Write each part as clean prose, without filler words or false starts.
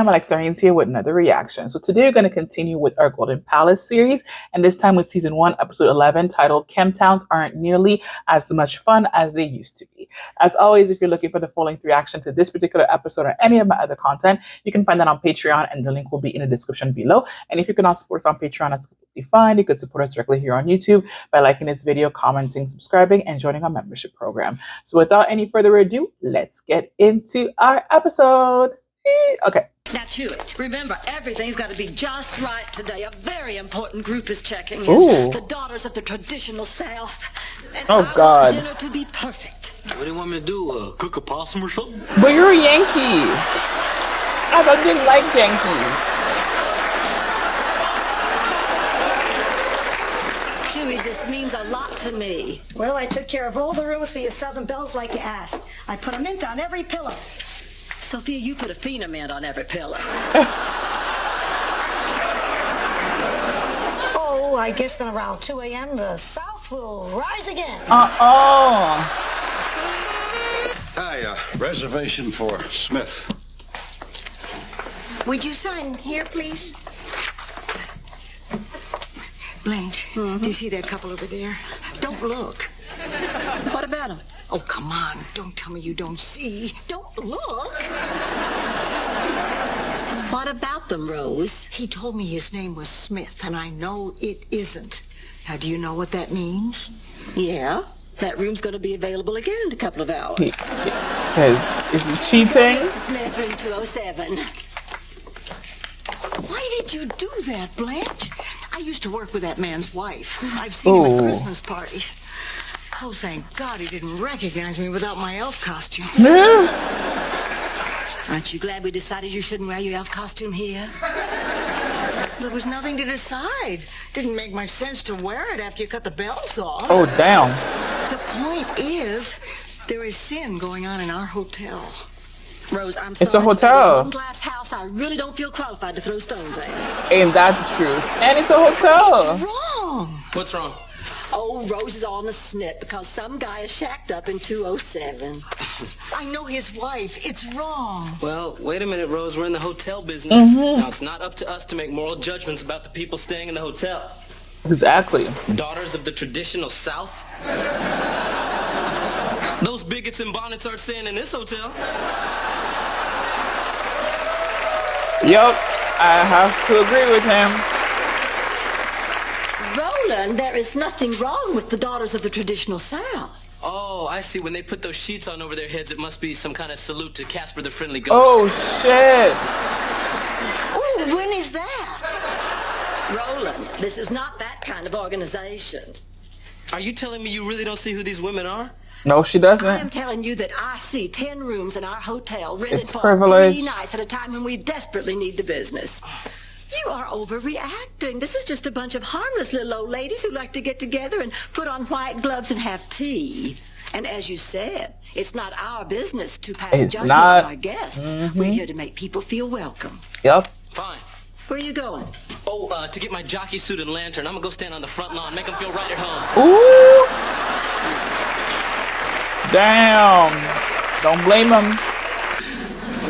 Alexxa here with another reaction. So today we're going to continue with our Golden Palace series, and this time with season 1, episode 11, titled Chemtowns Aren't Nearly as Much Fun as They Used to Be. As always, if you're looking for the full-length reaction to this particular episode or any of my other content, you can find that on Patreon, and the link will be in the description below. And if you cannot support us on Patreon, that's completely fine. You could support us directly here on YouTube by liking this video, commenting, subscribing, and joining our membership program. So without any further ado, let's get into our episode. Okay. Now chew it. Remember, everything's got to be just right today. A very important group is checking in. Ooh. The daughters of the traditional South. And Oh, I God. want dinner to be perfect. What do you want me to do? Cook a possum or something? But you're a Yankee. I thought you didn't like Yankees. Chewy, this means a lot to me. Well, I took care of all the rooms for your Southern Belles like you asked. I put a mint on every pillow. Sophia, you put a phenoment on every pillow. Oh, I guess then around 2 a.m. the South will rise again. Hi, reservation for Smith. Would you sign here, please? Blanche, do you see that couple over there? Don't look. What about them? Oh, come on. Don't tell me you don't see. Don't look. What about them, Rose? He told me his name was Smith, and I know it isn't. Now, do you know what that means? Yeah, that room's going to be available again in a couple of hours. Is he cheating? Mr. Smith, room 207. Why did you do that, Blanche? I used to work with that man's wife. I've seen him at Christmas parties. Oh, thank God he didn't recognize me without my elf costume. Aren't you glad we decided you shouldn't wear your elf costume here? There was nothing to decide. Didn't make much sense to wear it after you cut the bells off. Oh, damn. The point is, there is sin going on in our hotel. Rose, I'm sorry. It's a but hotel. this one glass house, I really don't feel qualified to throw stones at. Ain't that the truth? And it's a hotel. It's wrong. What's wrong? Oh, Rose is all in a snit because some guy is shacked up in 207. I know his wife. It's wrong. Well, wait a minute, Rose. We're in the hotel business. Now, it's not up to us to make moral judgments about the people staying in the hotel. Exactly. Daughters of the traditional South? Those bigots in bonnets aren't staying in this hotel. Yup, I have to agree with him. Roland, there is nothing wrong with the daughters of the traditional South. Oh, I see. When they put those sheets on over their heads, it must be some kind of salute to Casper the Friendly Ghost. Oh, shit. Oh, when is that? Roland, this is not that kind of organization. Are you telling me you really don't see who these women are? No, she I am doesn't. telling you that I see 10 rooms in our hotel rented It's for privilege. 3 nights at a time when we desperately need the business. You are overreacting. This is just a bunch of harmless little old ladies who like to get together and put on white gloves and have tea. And as you said, it's not our business to pass It's judgment not. on our guests. We're here to make people feel welcome. Yup. Fine. Where are you going? Oh, to get my jockey suit and lantern. I'm gonna go stand on the front lawn, make them feel right at home. Ooh. Damn. Don't blame him.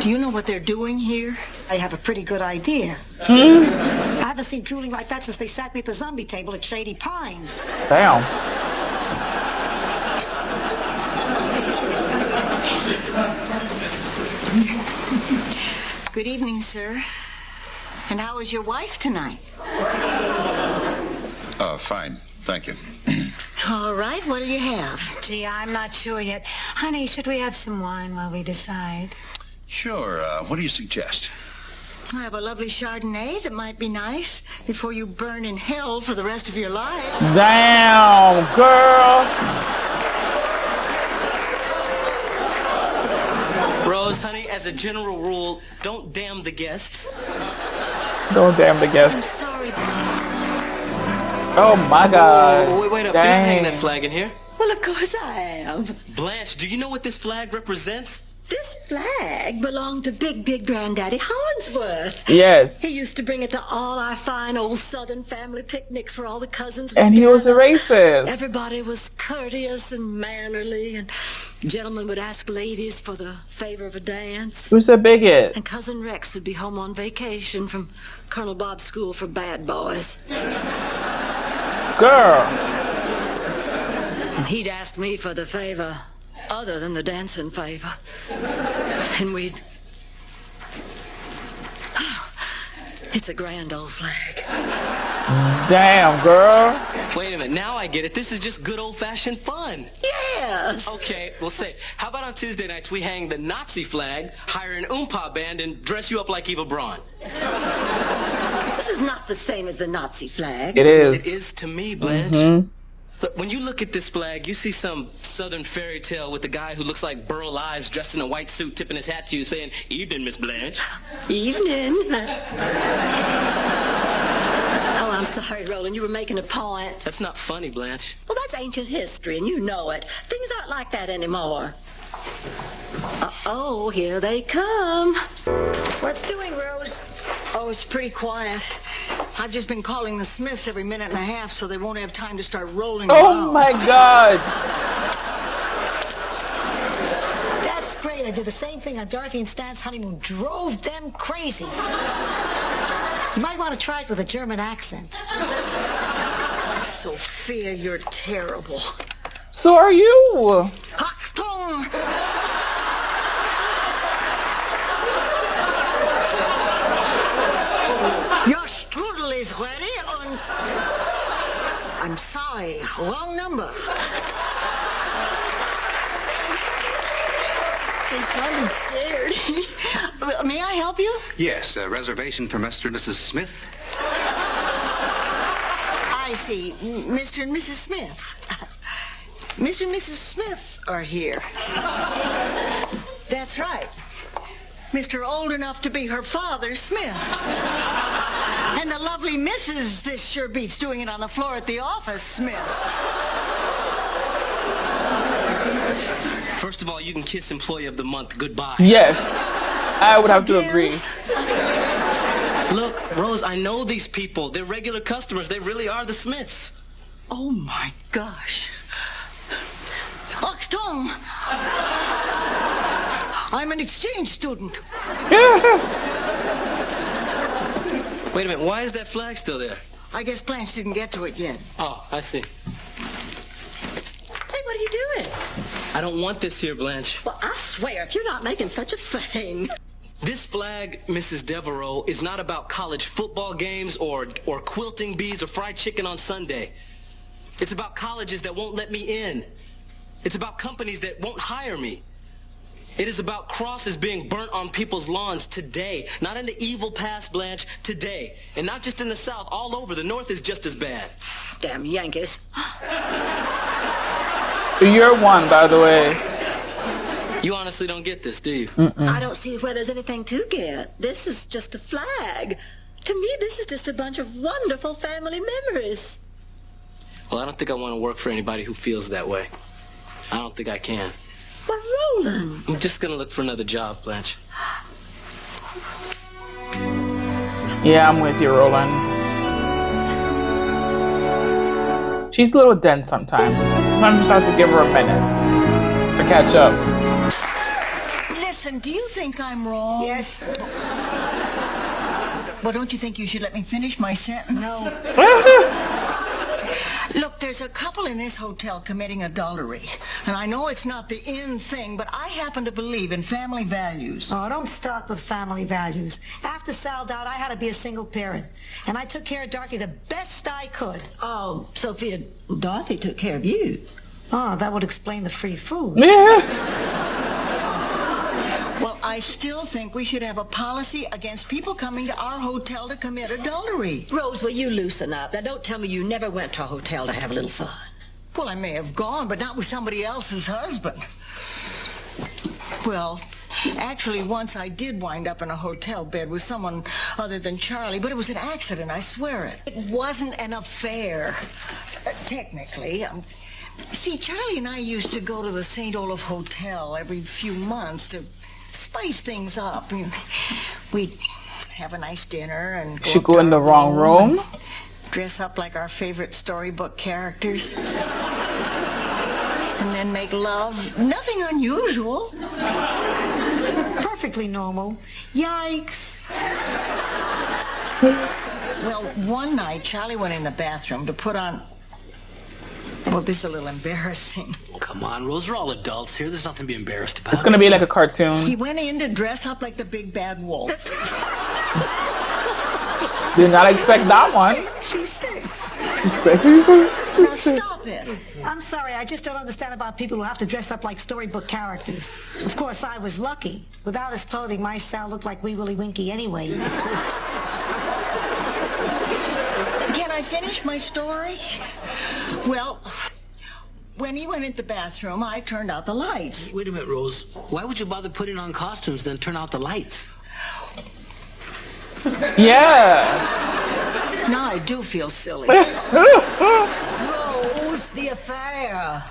Do you know what they're doing here? I have a pretty good idea. I haven't seen drooling like that since they sat me at the zombie table at Shady Pines. Damn. Good evening, sir. And how is your wife tonight? Fine. Thank you. All right, what'll you have? Gee, I'm not sure yet. Honey, should we have some wine while we decide? Sure. What do you suggest? I have a lovely Chardonnay that might be nice before you burn in hell for the rest of your lives. Damn, girl. Rose, honey, as a general rule, don't damn the guests. Don't damn the I'm guests. sorry. Oh my God. Oh, wait up. You're not hanging Dang. that flag in here. Well, of course I am. Blanche, do you know what this flag represents? This flag belonged to Big Granddaddy Hollingsworth. Yes. He used to bring it to all our fine old Southern family picnics where all the cousins would And he was a gather. racist. Everybody was courteous and mannerly, and gentlemen would ask ladies for the favor of a dance. Who's a bigot? And Cousin Rex would be home on vacation from Colonel Bob's school for bad boys. Girl. And he'd ask me for the favor other than the dancing favor. And we'd... It's a grand old flag. Damn, girl. Wait a minute, now I get it. This is just good old-fashioned fun. Yes! Okay, well, say, how about on Tuesday nights we hang the Nazi flag, hire an oompa band, and dress you up like Eva Braun? This is not the same as the Nazi flag. It is. It is to me, Blanche. Look, when you look at this flag, you see some southern fairy tale with a guy who looks like Burl Ives dressed in a white suit tipping his hat to you saying, "Evening, Miss Blanche." Evening. Oh, I'm sorry, Roland. You were making a point. That's not funny, Blanche. Well, that's ancient history, and you know it. Things aren't like that anymore. Uh-oh, here they come. What's doing, Rose? Oh, it's pretty quiet. I've just been calling the Smiths every minute and a half so they won't have time to start rolling Oh around. my God. That's great. I did the same thing on Dorothy and Stan's honeymoon. Drove them crazy. You might want to try it with a German accent. Sophia, you're terrible. So are you. Achtung! Your strudel is ready and... I'm sorry, wrong number. They sounded scared. May I help you? Yes, a reservation for Mr. and Mrs. Smith. I see. Mr. and Mrs. Smith. Mr. and Mrs. Smith are here. That's right. Mr. Old enough to be her father, Smith. And the lovely Mrs. This sure beats doing it on the floor at the office, Smith. First of all, you can kiss Employee of the Month goodbye. Yes. I would have to Again? agree. Look, Rose, I know these people. They're regular customers. They really are the Smiths. Oh, my gosh. Achtung! I'm an exchange student. Wait a minute, why is that flag still there? I guess Blanche didn't get to it yet. Oh, I see. Hey, what are you doing? I don't want this here, Blanche. Well, I swear, if you're not making such a thing. This flag, Mrs. Devereaux, is not about college football games or quilting bees or fried chicken on Sunday. It's about colleges that won't let me in. It's about companies that won't hire me. It is about crosses being burnt on people's lawns today. Not in the evil past, Blanche, today. And not just in the South, all over. The North is just as bad. Damn Yankees. You're one, by the way. You honestly don't get this, do you? I don't see where there's anything to get. This is just a flag. To me, this is just a bunch of wonderful family memories. Well, I don't think I want to work for anybody who feels that way. I don't think I can. But Roland. I'm just gonna look for another job, Blanche. Yeah, I'm with you, Roland. She's a little dense sometimes. Sometimes just have to give her a minute to catch up. Listen, do you think I'm wrong? Yes. Well, don't you think you should let me finish my sentence? No. Look, there's a couple in this hotel committing adultery. And I know it's not the in thing, but I happen to believe in family values. Oh, don't start with family values. After Sal died, I had to be a single parent. And I took care of Dorothy the best I could. Oh, Sophia, Dorothy took care of you. Oh, that would explain the free food. Well, I still think we should have a policy against people coming to our hotel to commit adultery. Rose, will you loosen up? Now, don't tell me you never went to a hotel to have a little fun. Well, I may have gone, but not with somebody else's husband. Well, actually, once I did wind up in a hotel bed with someone other than Charlie, but it was an accident, I swear it. It wasn't an affair, technically. See, Charlie and I used to go to the St. Olaf Hotel every few months to spice things up. We'd have a nice dinner and She go in the wrong room. Dress up like our favorite storybook characters. And then make love. Nothing unusual. Perfectly normal. Yikes. Well, one night, Charlie went in the bathroom to put on... Well, this is a little embarrassing. Come on, Rose, we're all adults here. There's nothing to be embarrassed about. It's gonna be like a cartoon. He went in to dress up like the big bad wolf. Did not expect that one. She's sick. She's sick. Now stop it. I'm sorry, I just don't understand about people who have to dress up like storybook characters. Of course, I was lucky. Without his clothing, my Sal looked like Wee Willie Winky anyway. Can I finish my story? Well, when he went into the bathroom, I turned out the lights. Wait a minute, Rose. Why would you bother putting on costumes, then turn out the lights? Yeah. Now I do feel silly. Rose, the affair.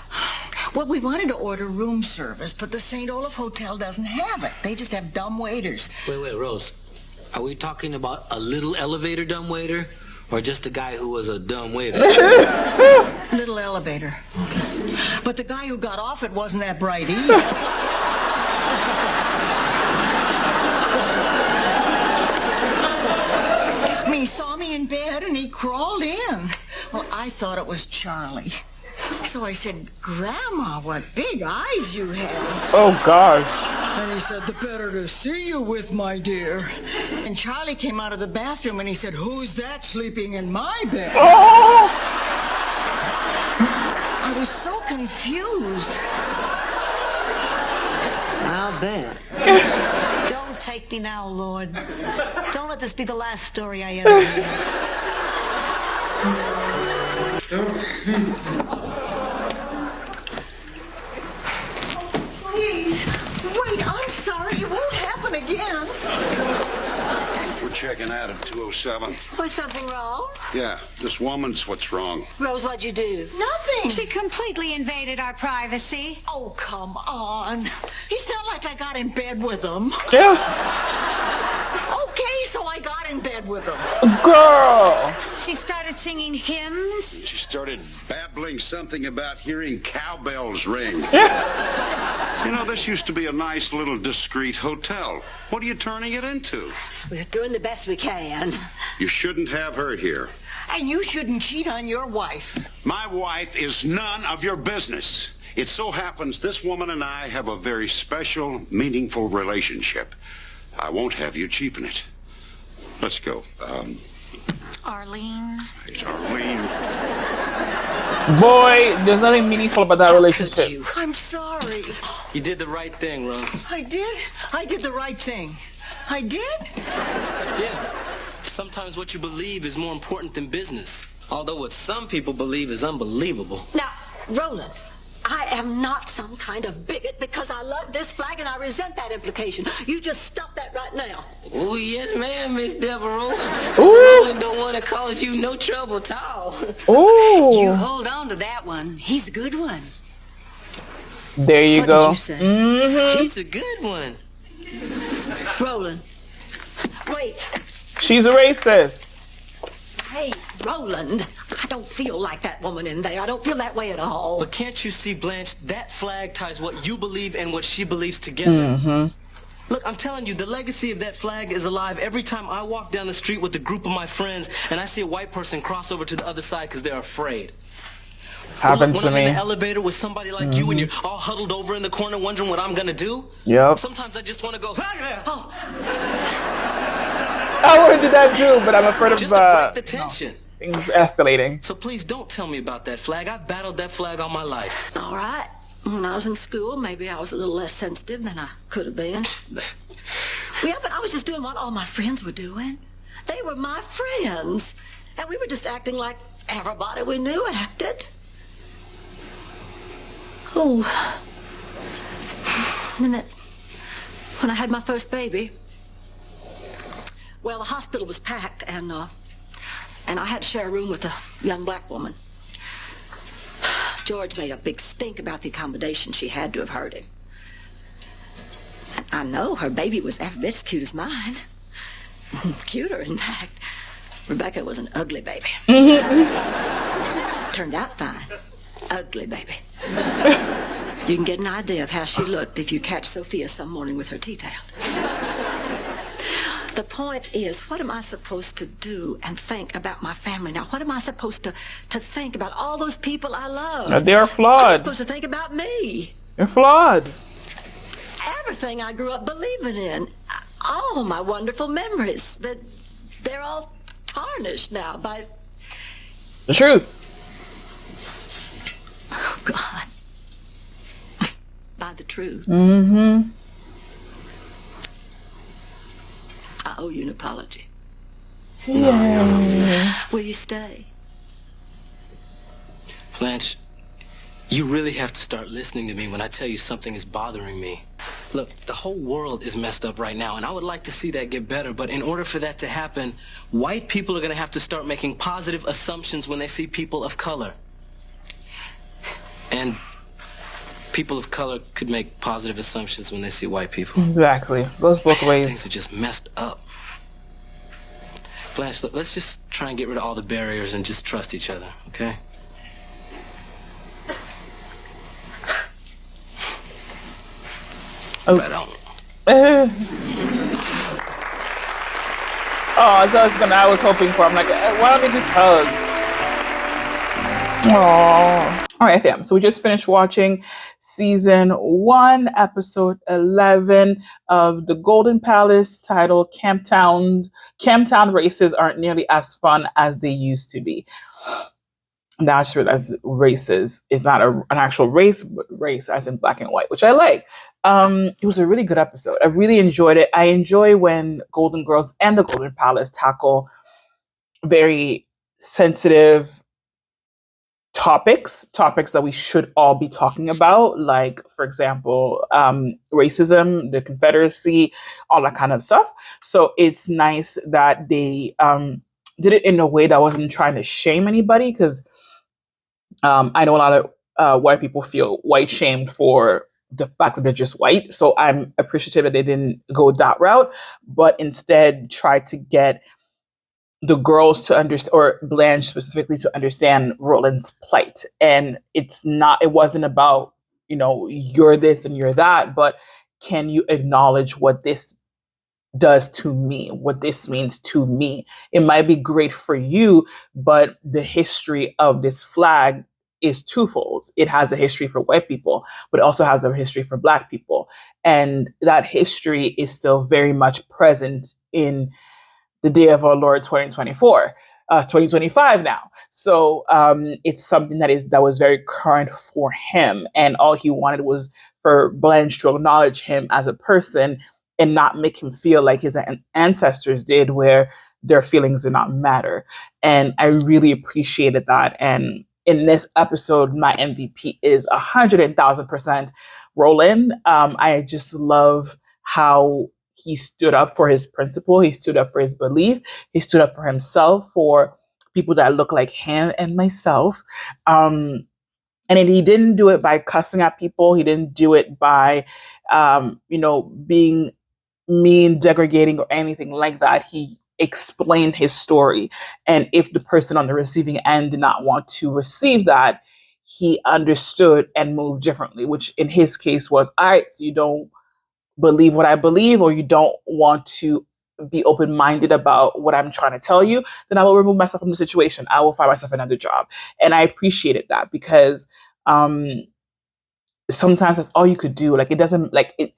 Well, we wanted to order room service, but the St. Olaf Hotel doesn't have it. They just have dumb waiters. Wait, Rose. Are we talking about a little elevator dumbwaiter? Or just a guy who was a dumb waiter? Little elevator. But the guy who got off it wasn't that bright either. I mean, he saw me in bed and he crawled in. Well, I thought it was Charlie. So I said, Grandma, what big eyes you have. Oh gosh. And he said, the better to see you with, my dear. And Charlie came out of the bathroom and he said, who's that sleeping in my bed? Oh! I was so confused. I'll bet. Don't take me now, Lord. Don't let this be the last story I ever hear. Please, wait, I'm sorry. It won't happen again. We're checking out at 207. Was something wrong? Yeah, this woman's what's wrong. Rose, what'd you do? Nothing. She completely invaded our privacy. Oh, come on. It's not like I got in bed with him. Yeah. Okay, so I got in bed with him. Girl. She started singing hymns. She started babbling something about hearing cowbells ring. You know, this used to be a nice little discreet hotel. What are you turning it into? We're doing the best we can. You shouldn't have her here. And you shouldn't cheat on your wife. My wife is none of your business. It so happens this woman and I have a very special, meaningful relationship. I won't have you cheapen it. Let's go. Arlene. It's Arlene. Boy, there's nothing meaningful about that relationship. I'm sorry. You did the right thing, Rose. I did? I did the right thing. I did? Yeah. Sometimes what you believe is more important than business. Although what some people believe is unbelievable. Now, Roland, I am not some kind of bigot because I love this flag and I resent that implication. You just stop that right now. Oh, yes, ma'am, Miss Devereaux. Ooh. Roland don't want to cause you no trouble at all. Ooh. You hold on to that one. He's a good one. There you What go. did you say? He's a good one. Roland, wait. She's a racist. Hey, Roland, I don't feel like that woman in there. I don't feel that way at all. But can't you see, Blanche, that flag ties what you believe and what she believes together. Look, I'm telling you, the legacy of that flag is alive every time I walk down the street with a group of my friends and I see a white person cross over to the other side because they're afraid. Happens to When I'm in me. the elevator with somebody like you and you're all huddled over in the corner wondering what I'm gonna do. Yep. Sometimes I just want to go, oh, I want to do that too, but I'm afraid of just to break the tension. things escalating. So please don't tell me about that flag. I've battled that flag all my life. All right. When I was in school, maybe I was a little less sensitive than I could have been. Yeah, but I was just doing what all my friends were doing. They were my friends. And we were just acting like everybody we knew acted. Oh. And then when I had my first baby, well, the hospital was packed, and I had to share a room with a young black woman. George made a big stink about the accommodation. She had to have heard him. And I know her baby was every bit as cute as mine. Cuter, in fact. Rebecca was an ugly baby. Turned out fine. Ugly baby. You can get an idea of how she looked if you catch Sophia some morning with her teeth out. The point is, what am I supposed to do and think about my family now? What am I supposed to think about all those people I love? They are What am I flawed. supposed to think about me? They're flawed. Everything I grew up believing in, all my wonderful memories, they're all tarnished now by... The truth. Oh, God. By the truth. Mm-hmm. I owe you an apology. Yeah. Will you stay? Blanche, you really have to start listening to me when I tell you something is bothering me. Look, the whole world is messed up right now, and I would like to see that get better, but in order for that to happen, white people are going to have to start making positive assumptions when they see people of color. And people of color could make positive assumptions when they see white people. Exactly. Goes both Things ways. are just messed up. Blanche, look, let's just try and get rid of all the barriers and just trust each other, okay? Oh. I don't. Oh, so I was hoping for. I'm like, why don't we just hug? Oh. All right, fam. So we just finished watching season 1, episode 11 of The Golden Palace, titled Camptown Races Aren't Nearly as Fun as They Used to Be. Now I just realized races is not an actual race, but race as in black and white, which I like. It was a really good episode. I really enjoyed it. I enjoy when Golden Girls and the Golden Palace tackle very sensitive topics that we should all be talking about, like, for example, racism, the Confederacy, all that kind of stuff. So it's nice that they did it in a way that wasn't trying to shame anybody, because I know a lot of white people feel white shamed for the fact that they're just white. So I'm appreciative that they didn't go that route, but instead tried to get the girls to understand, or Blanche specifically, to understand Roland's plight. And it wasn't about, you're this and you're that, but can you acknowledge what this does to me, what this means to me? It might be great for you, but the history of this flag is twofold. It has a history for white people, but it also has a history for Black people. And that history is still very much present in the day of our Lord 2025 now. So it's something that was very current for him. And all he wanted was for Blanche to acknowledge him as a person and not make him feel like his ancestors did, where their feelings did not matter. And I really appreciated that. And in this episode, my MVP is 100,000% Roland. I just love how he stood up for his principle. He stood up for his belief. He stood up for himself, for people that look like him and myself. And he didn't do it by cussing at people. He didn't do it by, being mean, degrading, or anything like that. He explained his story. And if the person on the receiving end did not want to receive that, he understood and moved differently, which in his case was, all right, so you don't believe what I believe, or you don't want to be open-minded about what I'm trying to tell you, then I will remove myself from the situation. I will find myself another job. And I appreciated that, because sometimes that's all you could do. Like, it doesn't, like, it,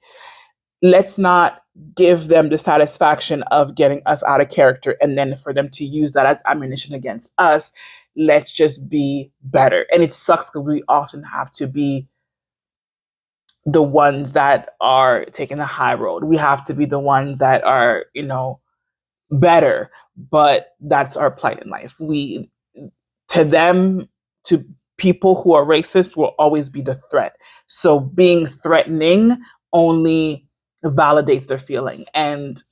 let's not give them the satisfaction of getting us out of character and then for them to use that as ammunition against us. Let's just be better. And it sucks because we often have to be the ones that are taking the high road. We have to be the ones that are, better, but that's our plight in life. To people who are racist will always be the threat. So being threatening only validates their feeling. And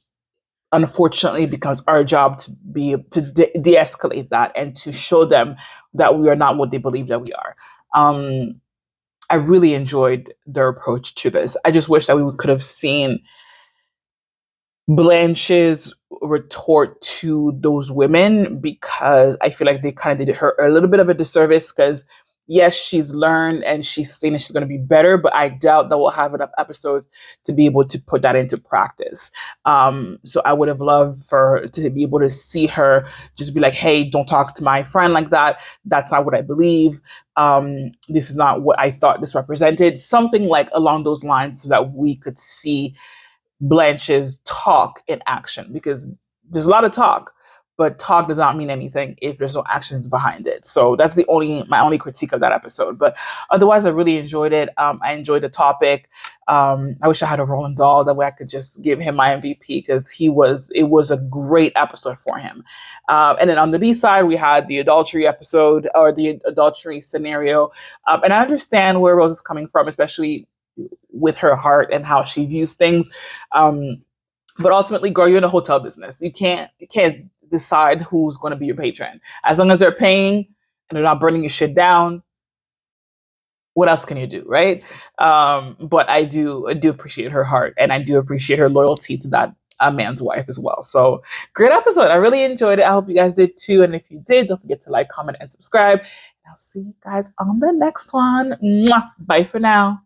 unfortunately, it becomes our job to be de-escalate that and to show them that we are not what they believe that we are. I really enjoyed their approach to this. I just wish that we could have seen Blanche's retort to those women, because I feel like they kind of did her a little bit of a disservice, because yes, she's learned and she's saying that she's going to be better, but I doubt that we'll have enough episodes to be able to put that into practice. So I would have loved for to be able to see her just be like, hey, don't talk to my friend like that. That's not what I believe. This is not what I thought this represented. Something like along those lines, so that we could see Blanche's talk in action, because there's a lot of talk, but talk does not mean anything if there's no actions behind it. So that's my only critique of that episode. But otherwise, I really enjoyed it. I enjoyed the topic. I wish I had a Roland Dahl, that way I could just give him my MVP, because it was a great episode for him. And then on the B side, we had the adultery episode, or the adultery scenario. And I understand where Rose is coming from, especially with her heart and how she views things. But ultimately, girl, you're in the hotel business. You can't decide who's going to be your patron. As long as they're paying and they're not burning your shit down, what else can you do, right? But I do appreciate her heart, and I do appreciate her loyalty to that man's wife as well. So great episode. I really enjoyed it. I hope you guys did too. And if you did, don't forget to like, comment, and subscribe. I'll see you guys on the next one. Mwah. Bye for now.